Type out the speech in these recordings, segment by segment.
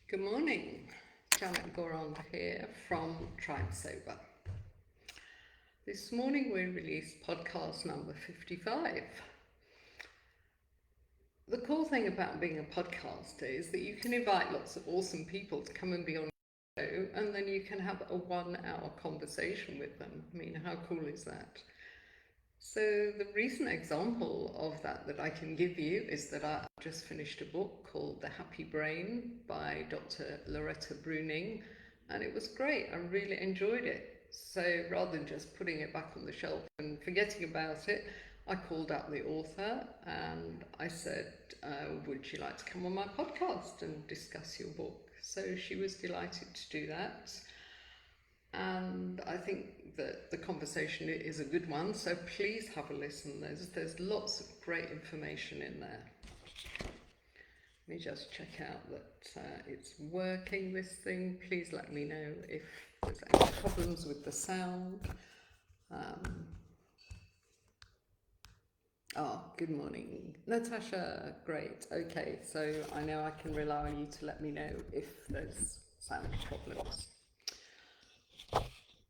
Good morning, Janet Gorond here from Tribe Sober. This morning we released podcast number 55. The cool thing about being a podcaster is that you can invite lots of awesome people to come and be on the show, and then you can have a 1 hour conversation with them. I mean, how cool is that? So the recent example of that I can give you is that I just finished a book called The Happy Brain by Dr. Loretta Bruning, and it was great. I really enjoyed it. So rather than just putting it back on the shelf and forgetting about it, I called up the author and I said, would you like to come on my podcast and discuss your book? So she was delighted to do that. And I think that the conversation is a good one, so please have a listen. There's lots of great information in there. Let me just check out that it's working, this thing. Please let me know if there's any problems with the sound. Good morning, Natasha. Great. Okay, so I know I can rely on you to let me know if there's sound problems.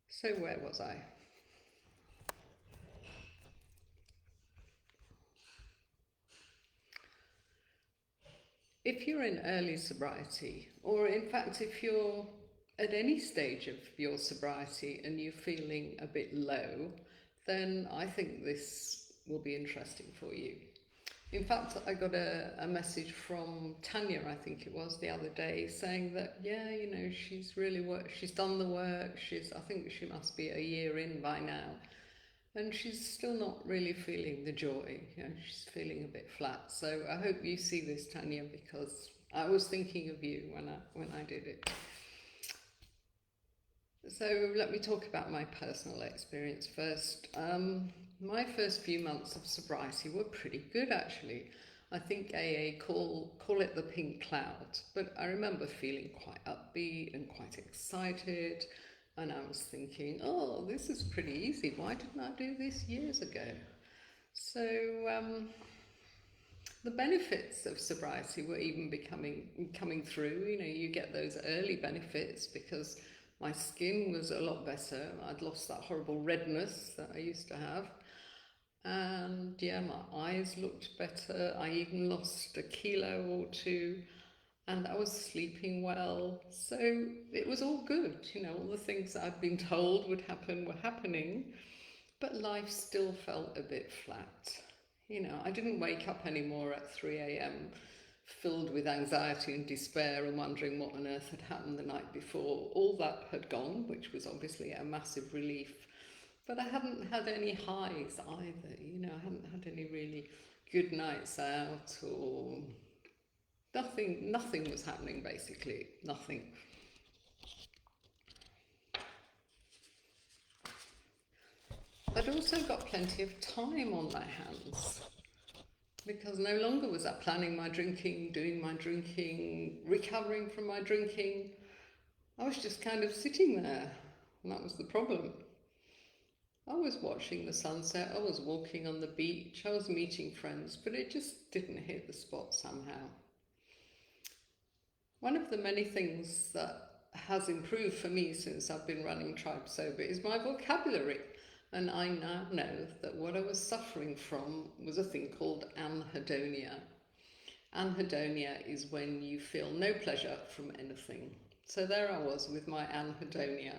So where was I? If you're in early sobriety, or in fact if you're at any stage of your sobriety and you're feeling a bit low, then I think this will be interesting for you. In fact, I got a message from Tanya, I think it was, the other day, saying that, yeah, you know, she's really she's done the work, I think she must be a year in by now, and she's still not really feeling the joy. You know, she's feeling a bit flat. So I hope you see this, Tanya, because I was thinking of you when I did it. So let me talk about my personal experience first. My first few months of sobriety were pretty good, actually. I think AA call it the pink cloud, but I remember feeling quite upbeat and quite excited, and I was thinking, oh, this is pretty easy. Why didn't I do this years ago? So the benefits of sobriety were even coming through. You know, you get those early benefits because my skin was a lot better. I'd lost that horrible redness that I used to have. And yeah, my eyes looked better. I even lost a kilo or two, and I was sleeping well. So it was all good. You know, all the things that I'd been told would happen were happening, but life still felt a bit flat. You know, I didn't wake up anymore at 3 a.m. filled with anxiety and despair and wondering what on earth had happened the night before. All that had gone, which was obviously a massive relief. But I hadn't had any highs either, you know, I hadn't had any really good nights out, or nothing was happening, basically, nothing. I'd also got plenty of time on my hands, because no longer was I planning my drinking, doing my drinking, recovering from my drinking. I was just kind of sitting there, and that was the problem. I was watching the sunset, I was walking on the beach, I was meeting friends, but it just didn't hit the spot somehow. One of the many things that has improved for me since I've been running Tribe Sober is my vocabulary. And I now know that what I was suffering from was a thing called anhedonia. Anhedonia is when you feel no pleasure from anything. So there I was with my anhedonia.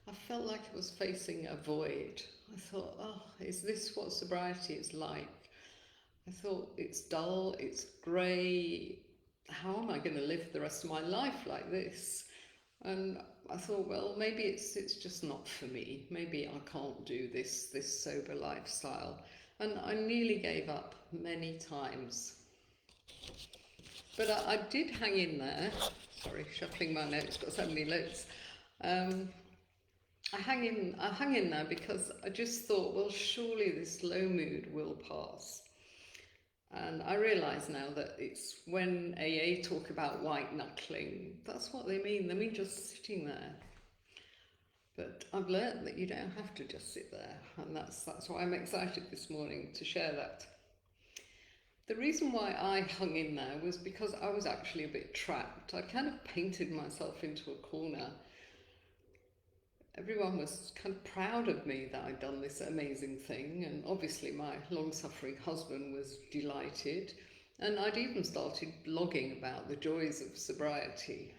I felt like I was facing a void. I thought, oh, is this what sobriety is like? I thought, it's dull, it's grey. How am I going to live the rest of my life like this? And I thought, well, maybe it's just not for me. Maybe I can't do this sober lifestyle. And I nearly gave up many times. But I did hang in there. Sorry, shuffling my notes, got so many notes. I hung in there because I just thought, well, surely this low mood will pass. And I realise now that it's when AA talk about white knuckling, that's what they mean. They mean just sitting there. But I've learned that you don't have to just sit there, and that's why I'm excited this morning to share that. The reason why I hung in there was because I was actually a bit trapped. I kind of painted myself into a corner. Everyone was kind of proud of me that I'd done this amazing thing, and obviously my long-suffering husband was delighted. And I'd even started blogging about the joys of sobriety.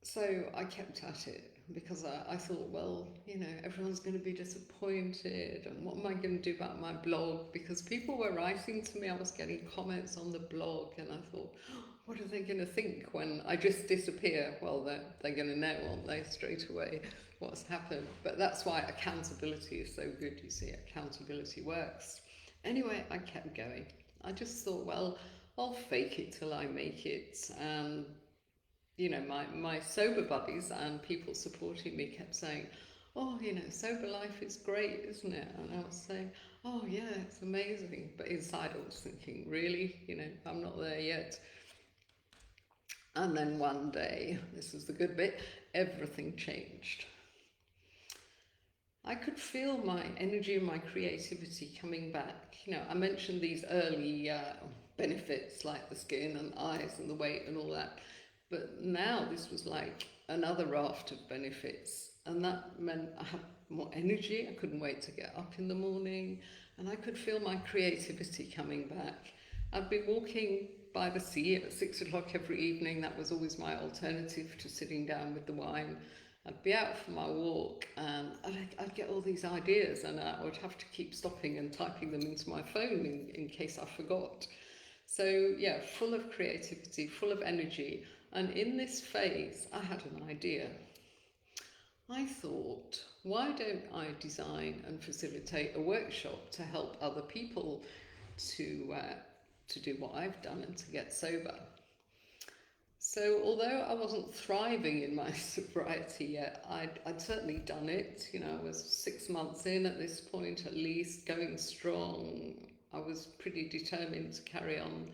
So I kept at it because I thought, well, everyone's going to be disappointed, and what am I going to do about my blog? Because people were writing to me, I was getting comments on the blog, and I thought, what are they going to think when I just disappear? Well, they're going to know, aren't they, straight away what's happened. But that's why accountability is so good, you see, accountability works. Anyway, I kept going. I just thought, well, I'll fake it till I make it. And my sober buddies and people supporting me kept saying, oh, sober life is great, isn't it? And I was saying, oh yeah, it's amazing. But inside I was thinking, really? I'm not there yet. And then one day, this was the good bit, everything changed. I could feel my energy and my creativity coming back. I mentioned these early benefits like the skin and eyes and the weight and all that. But now this was like another raft of benefits, and that meant I had more energy. I couldn't wait to get up in the morning, and I could feel my creativity coming back. I'd be walking by the sea at 6 o'clock every evening. That was always my alternative to sitting down with the wine. I'd be out for my walk, and I'd get all these ideas, and I would have to keep stopping and typing them into my phone in case I forgot. So yeah, full of creativity, full of energy. And in this phase, I had an idea. I thought, why don't I design and facilitate a workshop to help other people to do what I've done and to get sober? So although I wasn't thriving in my sobriety yet, I'd certainly done it. I was 6 months in at this point, at least, going strong. I was pretty determined to carry on.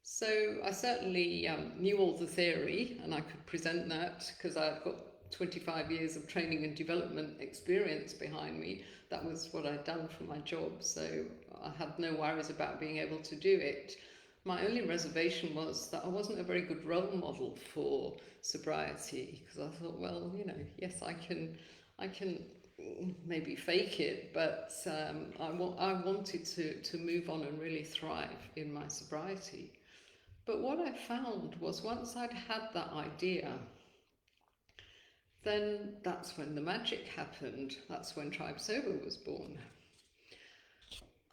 So I certainly knew all the theory, and I could present that because I've got 25 years of training and development experience behind me. That was what I'd done for my job, so I had no worries about being able to do it. My only reservation was that I wasn't a very good role model for sobriety, because I thought, well, yes, I can maybe fake it, but I wanted to move on and really thrive in my sobriety. But what I found was once I'd had that idea, then that's when the magic happened. That's when Tribe Sober was born.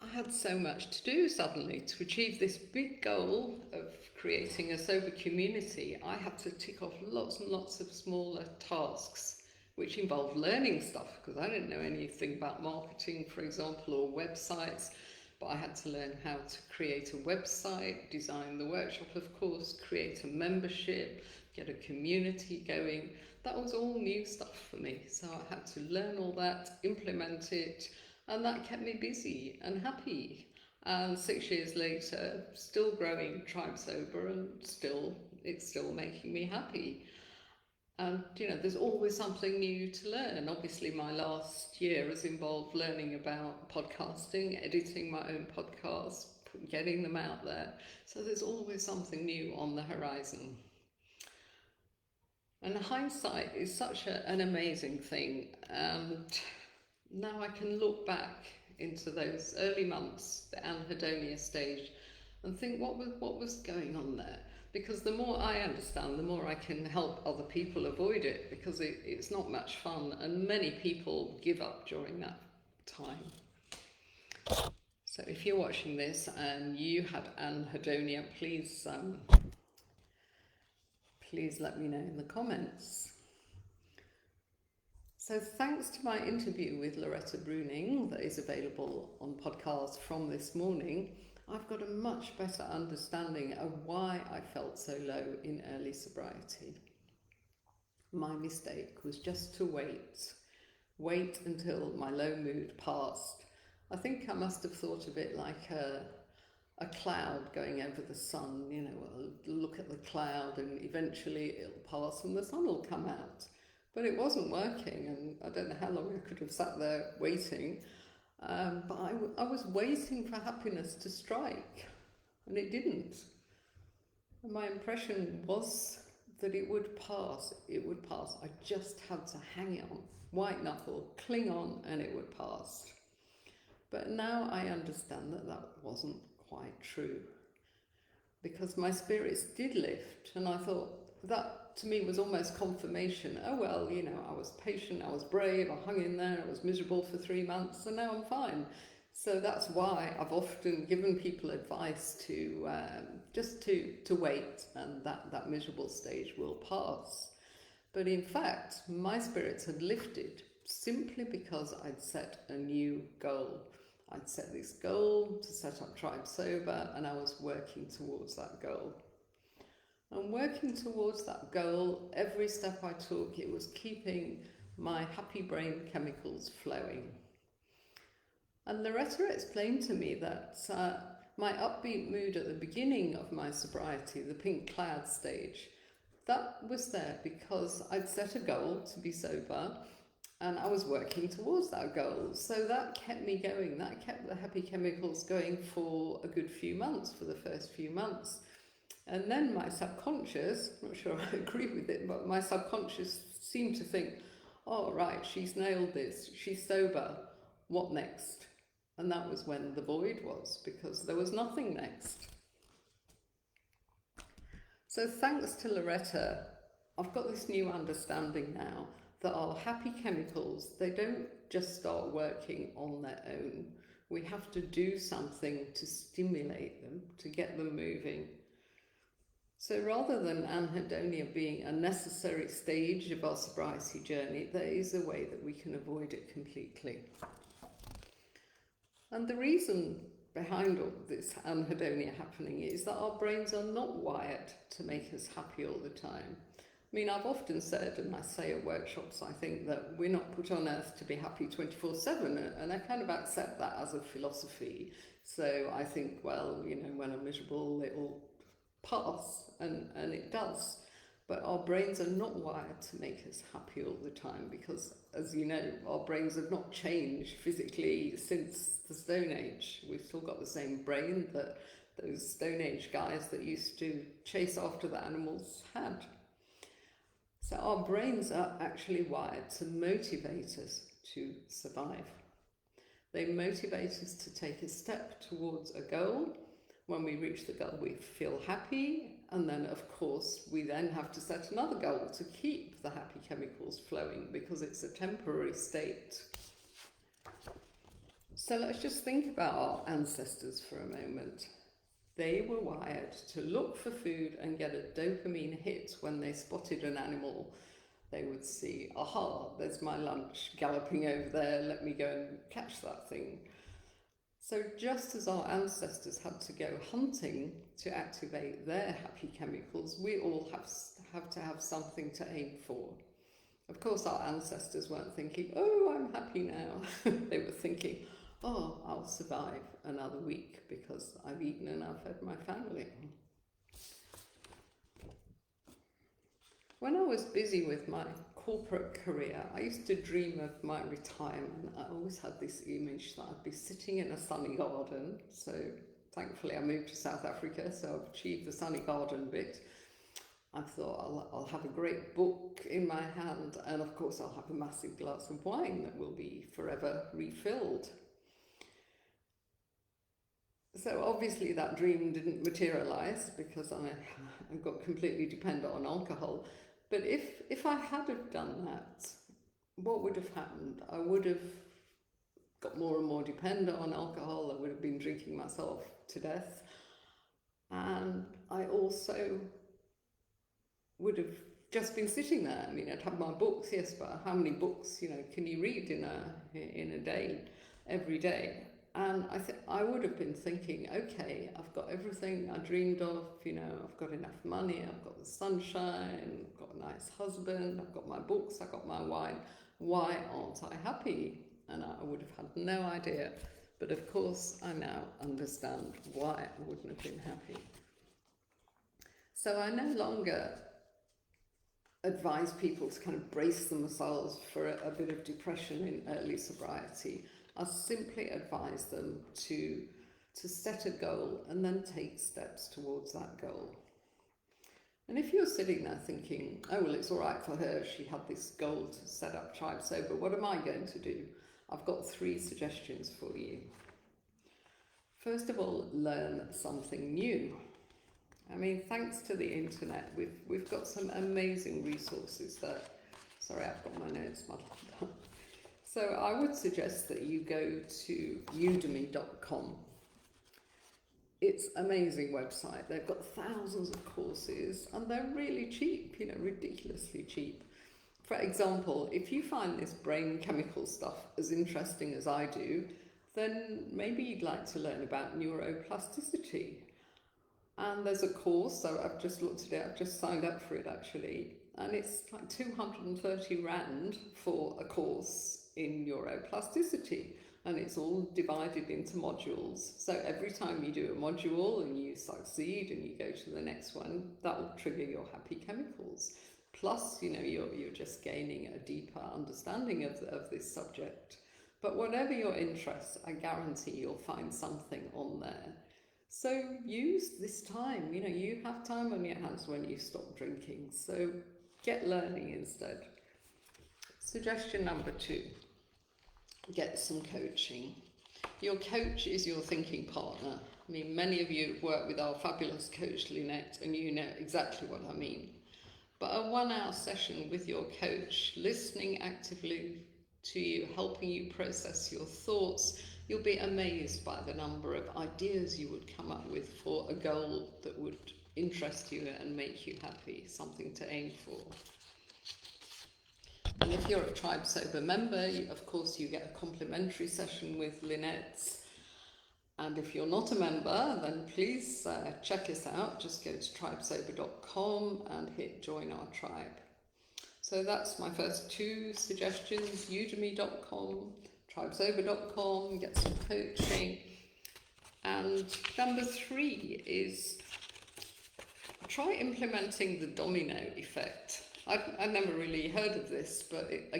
I had so much to do suddenly to achieve this big goal of creating a sober community. I had to tick off lots and lots of smaller tasks, which involved learning stuff, because I didn't know anything about marketing, for example, or websites. But I had to learn how to create a website, design the workshop, of course, create a membership, get a community going. That was all new stuff for me. So I had to learn all that, implement it, and that kept me busy and happy. And 6 years later, still growing Tribe Sober, and it's still making me happy. And there's always something new to learn. Obviously, my last year has involved learning about podcasting, editing my own podcasts, getting them out there. So there's always something new on the horizon. And hindsight is such an amazing thing. And now I can look back into those early months, the Anhedonia stage, and think what was going on there. Because the more I understand, the more I can help other people avoid it, because it's not much fun, and many people give up during that time. So if you're watching this and you had Anhedonia, please let me know in the comments. So thanks to my interview with Loretta Bruning that is available on podcast from this morning, I've got a much better understanding of why I felt so low in early sobriety. My mistake was just to wait until my low mood passed. I think I must have thought of it like a cloud going over the sun. Look at the cloud and eventually it'll pass and the sun will come out. But it wasn't working, and I don't know how long I could have sat there waiting. But I was waiting for happiness to strike, and it didn't. And my impression was that it would pass. It would pass. I just had to hang on, white knuckle, cling on, and it would pass. But now I understand that that wasn't quite true, because my spirits did lift, and I thought that to me was almost confirmation. Oh well, you know, I was patient, I was brave, I hung in there, I was miserable for 3 months, and now I'm fine. So that's why I've often given people advice to just to wait, and that miserable stage will pass. But in fact, my spirits had lifted simply because I'd set a new goal. I'd set this goal to set up Tribe Sober, and I was working towards that goal. And working towards that goal, every step I took, it was keeping my happy brain chemicals flowing. And Loretta explained to me that my upbeat mood at the beginning of my sobriety, the pink cloud stage, that was there because I'd set a goal to be sober, and I was working towards that goal. So that kept me going. That kept the happy chemicals going for a good few months, for the first few months. And then my subconscious, I'm not sure I agree with it, but my subconscious seemed to think, oh, right, she's nailed this. She's sober. What next? And that was when the void was, because there was nothing next. So thanks to Loretta, I've got this new understanding now that our happy chemicals, they don't just start working on their own. We have to do something to stimulate them, to get them moving. So rather than anhedonia being a necessary stage of our sobriety journey, there is a way that we can avoid it completely. And the reason behind all this anhedonia happening is that our brains are not wired to make us happy all the time. I mean, I've often said, and I say at workshops, I think that we're not put on earth to be happy 24/7, and I kind of accept that as a philosophy. So I think, well, you know, when I'm miserable, it'll pass, and it does. But our brains are not wired to make us happy all the time because, as you know, our brains have not changed physically since the Stone Age. We've still got the same brain that those Stone Age guys that used to chase after the animals had. So our brains are actually wired to motivate us to survive. They motivate us to take a step towards a goal. When we reach the goal, we feel happy, and then of course we then have to set another goal to keep the happy chemicals flowing, because it's a temporary state. So let's just think about our ancestors for a moment. They were wired to look for food and get a dopamine hit when they spotted an animal. They would see, aha, there's my lunch galloping over there, let me go and catch that thing. So just as our ancestors had to go hunting to activate their happy chemicals, we all have to have something to aim for. Of course, our ancestors weren't thinking, oh, I'm happy now. They were thinking, oh, I'll survive another week because I've eaten and I've fed my family. When I was busy with my corporate career, I used to dream of my retirement. I always had this image that I'd be sitting in a sunny garden. So thankfully I moved to South Africa, so I've achieved the sunny garden bit. I thought I'll have a great book in my hand, and of course I'll have a massive glass of wine that will be forever refilled. So obviously that dream didn't materialise because I got completely dependent on alcohol. But if I had have done that, what would have happened? I would have got more and more dependent on alcohol. I would have been drinking myself to death. And I also would have just been sitting there. I mean, I'd have my books, yes, but how many books, can you read in a day, every day? And I would have been thinking, okay, I've got everything I dreamed of, I've got enough money, I've got the sunshine, I've got a nice husband, I've got my books, I've got my wine. Why aren't I happy? And I would have had no idea. But of course, I now understand why I wouldn't have been happy. So I no longer advise people to kind of brace themselves for a bit of depression in early sobriety. I simply advise them to set a goal and then take steps towards that goal. And if you're sitting there thinking, oh, well, it's all right for her, she had this goal to set up Tribe Sober, what am I going to do? I've got 3 suggestions for you. First of all, learn something new. I mean, thanks to the internet, we've got some amazing resources there. Sorry, I've got my notes muddled up. So I would suggest that you go to udemy.com. It's an amazing website. They've got thousands of courses and they're really cheap, ridiculously cheap. For example, if you find this brain chemical stuff as interesting as I do, then maybe you'd like to learn about neuroplasticity. And there's a course, so I've just looked at it, I've just signed up for it actually, and it's like 230 Rand for a course in neuroplasticity. And it's all divided into modules. So every time you do a module and you succeed and you go to the next one, that will trigger your happy chemicals. Plus, you're just gaining a deeper understanding of this subject. But whatever your interests, I guarantee you'll find something on there. So use this time. You have time on your hands when you stop drinking. So get learning instead. Suggestion number 2. Get some coaching. Your coach is your thinking partner. I mean, many of you work with our fabulous coach Lynette, and you know exactly what I mean. But a 1-hour session with your coach, listening actively to you, helping you process your thoughts, you'll be amazed by the number of ideas you would come up with for a goal that would interest you and make you happy, something to aim for. And if you're a Tribe Sober member, of course you get a complimentary session with Lynette. And if you're not a member, then please check us out. Just go to tribesober.com and hit join our tribe. So that's my first 2 suggestions, udemy.com, tribesober.com, get some coaching. And number 3 is try implementing the domino effect. I'd never really heard of this, but it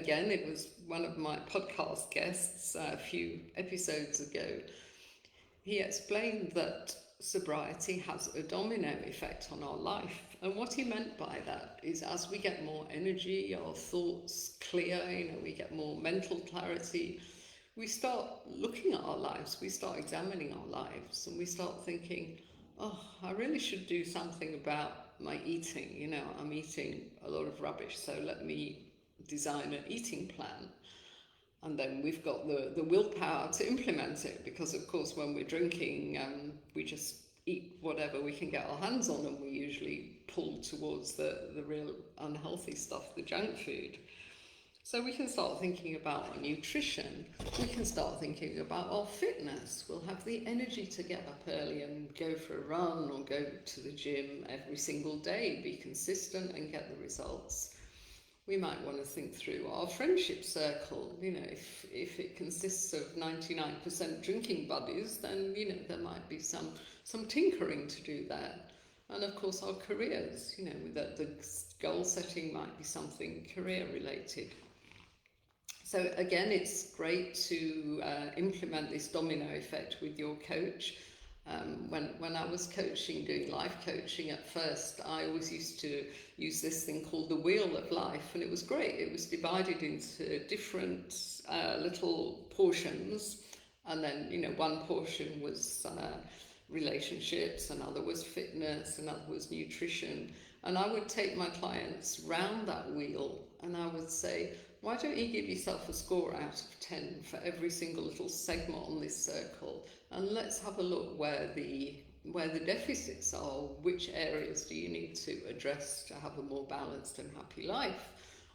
was one of my podcast guests a few episodes ago. He explained that sobriety has a domino effect on our life. And what he meant by that is as we get more energy, our thoughts clear, we get more mental clarity, we start looking at our lives, we start examining our lives, and we start thinking, oh, I really should do something about my eating. I'm eating a lot of rubbish, so let me design an eating plan. And then we've got the willpower to implement it, because of course when we're drinking, we just eat whatever we can get our hands on, and we usually pull towards the real unhealthy stuff, the junk food. So we can start thinking about our nutrition, we can start thinking about our fitness. We'll have the energy to get up early and go for a run or go to the gym every single day, be consistent and get the results. We might want to think through our friendship circle. If it consists of 99% drinking buddies, then there might be some tinkering to do there. And of course our careers, the goal setting might be something career related. So again, it's great to implement this domino effect with your coach. When I was coaching, doing life coaching at first, I always used to use this thing called the wheel of life, and it was great. It was divided into different little portions, and then one portion was relationships, another was fitness, another was nutrition. And I would take my clients round that wheel and I would say, why don't you give yourself a score out of 10 for every single little segment on this circle, and let's have a look where the deficits are, which areas do you need to address to have a more balanced and happy life.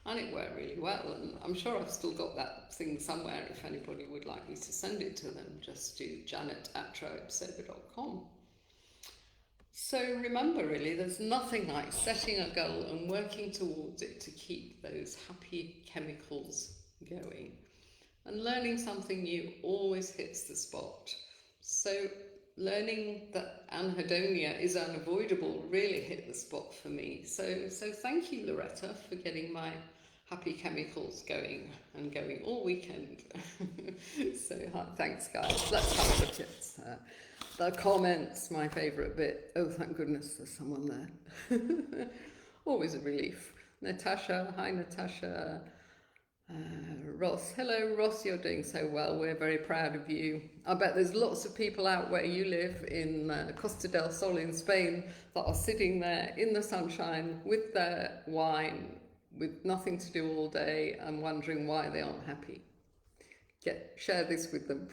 And it worked really well, and I'm sure I've still got that thing somewhere if anybody would like me to send it to them. Just do janet@tribesober.com. So remember, really, there's nothing like setting a goal and working towards it to keep those happy chemicals going. And learning something new always hits the spot. So learning that anhedonia is unavoidable really hit the spot for me. So thank you, Loretta, for getting my happy chemicals going and going all weekend. So thanks guys. Let's have a look at the comments, my favourite bit. Oh, thank goodness there's someone there. Always a relief. Natasha, hi Natasha. Ross, hello Ross, you're doing so well. We're very proud of you. I bet there's lots of people out where you live in Costa del Sol in Spain that are sitting there in the sunshine with their wine, with nothing to do all day and wondering why they aren't happy. Share this with them.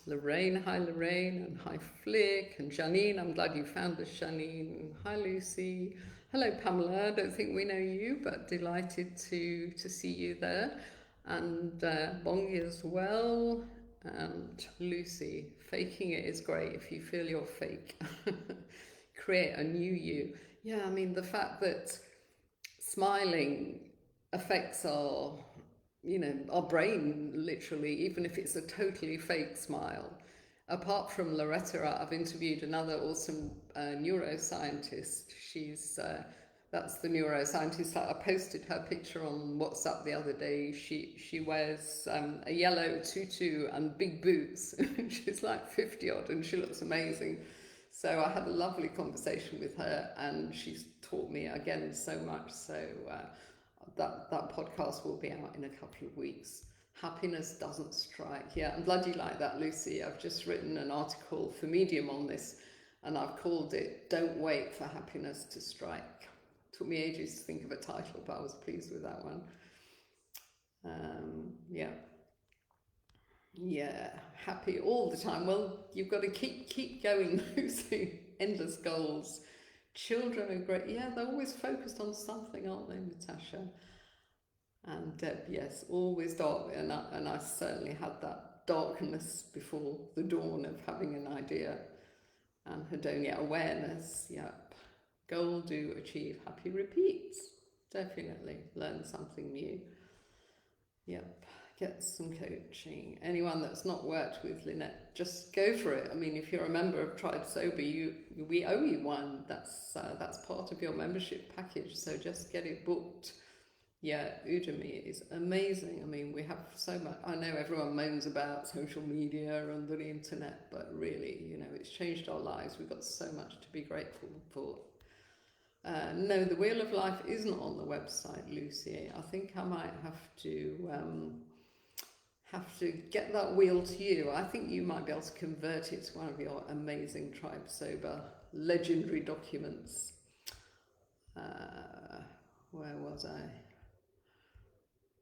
Lorraine, hi Lorraine, and hi Flick, and Janine, I'm glad you found us, Janine. Hi Lucy. Hello Pamela, I don't think we know you, but delighted to see you there. And Bongi as well, and Lucy. Faking it is great if you feel you're fake. Create a new you. Yeah, I mean, the fact that smiling affects our brain literally, even if it's a totally fake smile. Apart from Loretta, I've interviewed another awesome neuroscientist. That's the neuroscientist that I posted her picture on WhatsApp the other day. She wears a yellow tutu and big boots. She's like 50 odd and she looks amazing. So I had a lovely conversation with her and she's taught me again so much. So that podcast will be out in a couple of weeks. Happiness doesn't strike. Yeah, I'm glad you like that, Lucy. I've just written an article for Medium on this and I've called it Don't Wait for Happiness to Strike. Took me ages to think of a title, but I was pleased with that one. Yeah, happy all the time. Well, you've got to keep going, Lucy. Endless goals. Children are great. Yeah, they're always focused on something, aren't they, Natasha? And Deb, yes, always dark. And I certainly had that darkness before the dawn of having an idea. Anhedonia, awareness, yep. Goal, do, achieve, happy repeats. Definitely learn something new. Yep. Get some coaching. Anyone that's not worked with Lynette, just go for it. I mean, if you're a member of Tribe Sober, we owe you one. That's part of your membership package. So just get it booked. Yeah, Udemy is amazing. I mean, we have so much. I know everyone moans about social media and the internet, but really, it's changed our lives. We've got so much to be grateful for. No, the Wheel of Life isn't on the website, Lucy. I think I might have to get that wheel to you. I think you might be able to convert it to one of your amazing Tribe Sober legendary documents. Where was I?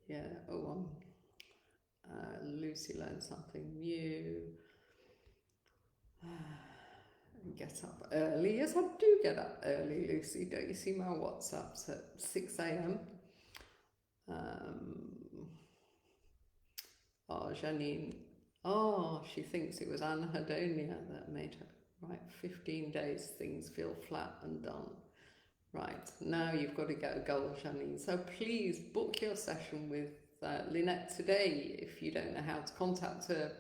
Yeah, Lucy learned something new. Get up early. Yes, I do get up early, Lucy. Don't you see my WhatsApps at 6 a.m.? Janine. She thinks it was Anhedonia that made her. Right, 15 days, things feel flat and done. Right, now you've got to get a goal, Janine. So please book your session with Lynette today. If you don't know how to contact her,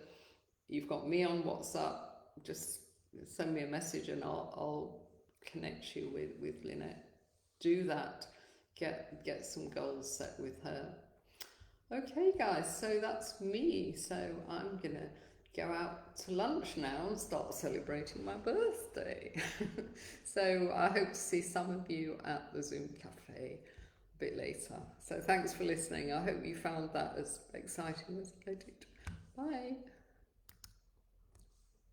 you've got me on WhatsApp. Just send me a message and I'll connect you with Lynette. Do that. Get some goals set with her. Okay guys, so that's me. So I'm gonna go out to lunch now and start celebrating my birthday. So I hope to see some of you at the Zoom cafe a bit later. So thanks for listening. I hope you found that as exciting as I did. Bye.